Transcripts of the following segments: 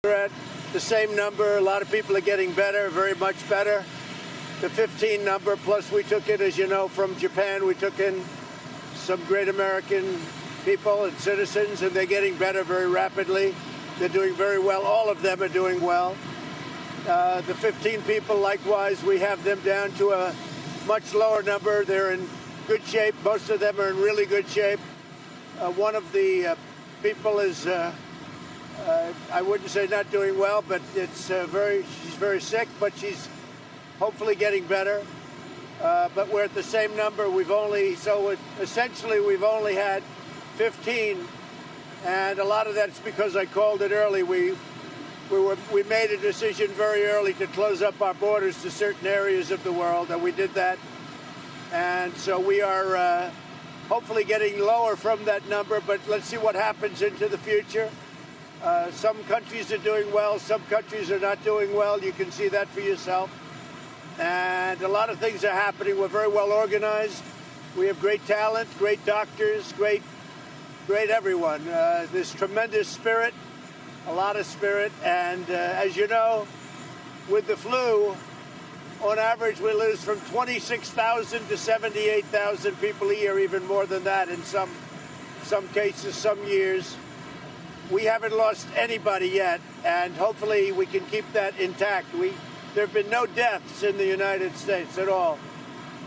We're at the same number. A lot of people are getting better, very much better. The 15 number, plus we took it, as you know, from Japan. We took in some great American people and citizens, and they're getting better very rapidly. They're doing very well. All of them are doing well. The 15 people, likewise, we have them down to a much lower number. They're in good shape. Most of them are in really good shape. One of the people is, I wouldn't say not doing well, but she's very sick, but she's hopefully getting better. But we're at the same number. Essentially we've only had 15, and a lot of that's because I called it early. We made a decision very early to close up our borders to certain areas of the world, and we did that. And so we are hopefully getting lower from that number, but let's see what happens into the future. Some countries are doing well, some countries are not doing well. You can see that for yourself. And a lot of things are happening. We're very well organized. We have great talent, great doctors, great everyone. There's tremendous spirit, a lot of spirit. And as you know, with the flu, on average, we lose from 26,000 to 78,000 people a year, even more than that in some cases, some years. We haven't lost anybody yet, and hopefully we can keep that intact. There have been no deaths in the United States at all.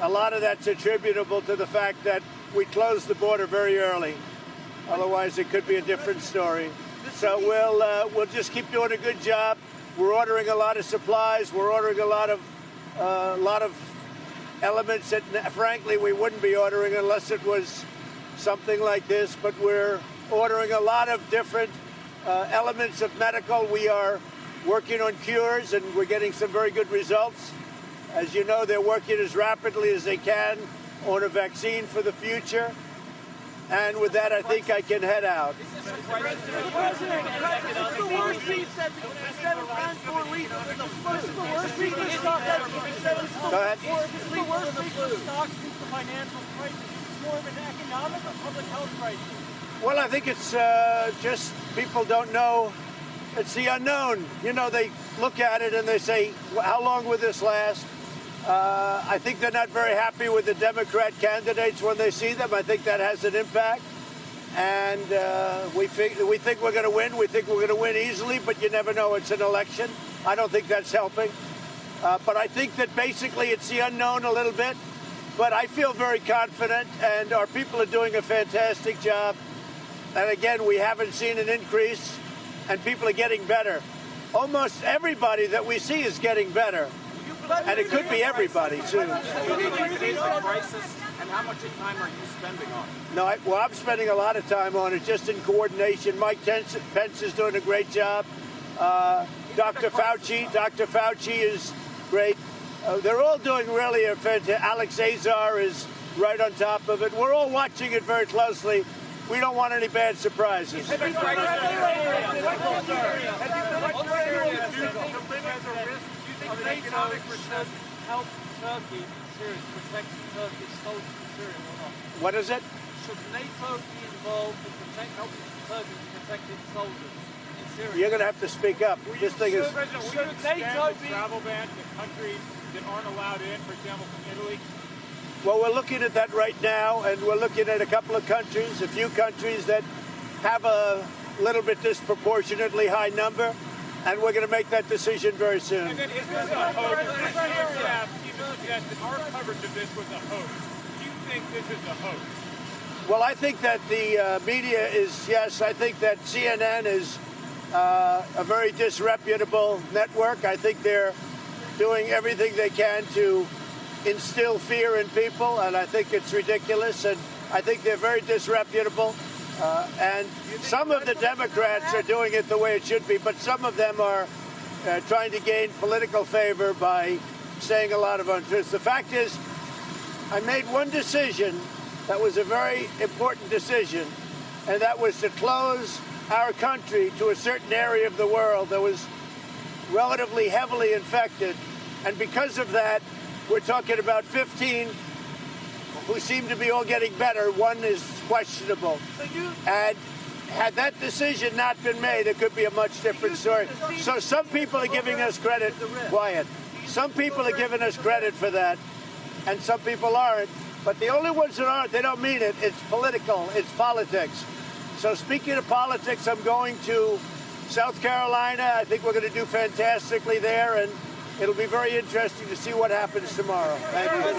A lot of that's attributable to the fact that we closed the border very early. Otherwise, it could be a different story. So we'll just keep doing a good job. We're ordering a lot of supplies. We're ordering a lot of elements that, frankly, we wouldn't be ordering unless it was something like this. But we're ordering a lot of different elements of medical. We are working on cures, and we're getting some very good results. As you know, they're working as rapidly as they can on a vaccine for the future. And with that, I think I can head out. Go ahead. Well, I think it's just people don't know. It's the unknown. You know, they look at it and they say, how long will this last? I think they're not very happy with the Democrat candidates when they see them. I think that has an impact. And we think we're going to win. We think we're going to win easily, but you never know. It's an election. I don't think that's helping. But I think that basically it's the unknown a little bit. But I feel very confident, and our people are doing a fantastic job. And again, we haven't seen an increase, and people are getting better. Almost everybody that we see is getting better. And it could be everybody, too. And how much time are you spending on it? No, I'm spending a lot of time on it, just in coordination. Mike Pence is doing a great job. Dr. Fauci is great. They're all doing really a fantastic. Alex Azar is right on top of it. We're all watching it very closely. We don't want any bad surprises. Help Turkey in Syria to protect Turkish soldiers in Syria or not? What is it? Should NATO be involved in helping Turkey to protect its soldiers in Syria? You're going to have to speak up. This thing is. Should NATO be travel ban to countries that aren't allowed in, for example, from Italy? Well, we're looking at that right now, and we're looking at a couple of countries, a few countries that have a little bit disproportionately high number. And we're going to make that decision very soon. And then is this a hoax? Even suggested our coverage of this was a hoax. Do you think this is a hoax? Well, I think that the media is, yes, I think that CNN is a very disreputable network. I think they're doing everything they can to instill fear in people, and I think it's ridiculous, and I think they're very disreputable. And some of the Democrats are doing it the way it should be, but some of them are trying to gain political favor by saying a lot of untruths. The fact is, I made one decision that was a very important decision, and that was to close our country to a certain area of the world that was relatively heavily infected. And because of that, we're talking about 15 who seem to be all getting better. One is questionable. And had that decision not been made, it could be a much different story. So some people are giving us credit, quiet. Some people are giving us credit for that, and some people aren't. But the only ones that aren't, they don't mean it. It's political. It's politics. So speaking of politics, I'm going to South Carolina. I think we're going to do fantastically there, and it'll be very interesting to see what happens tomorrow. Thank you.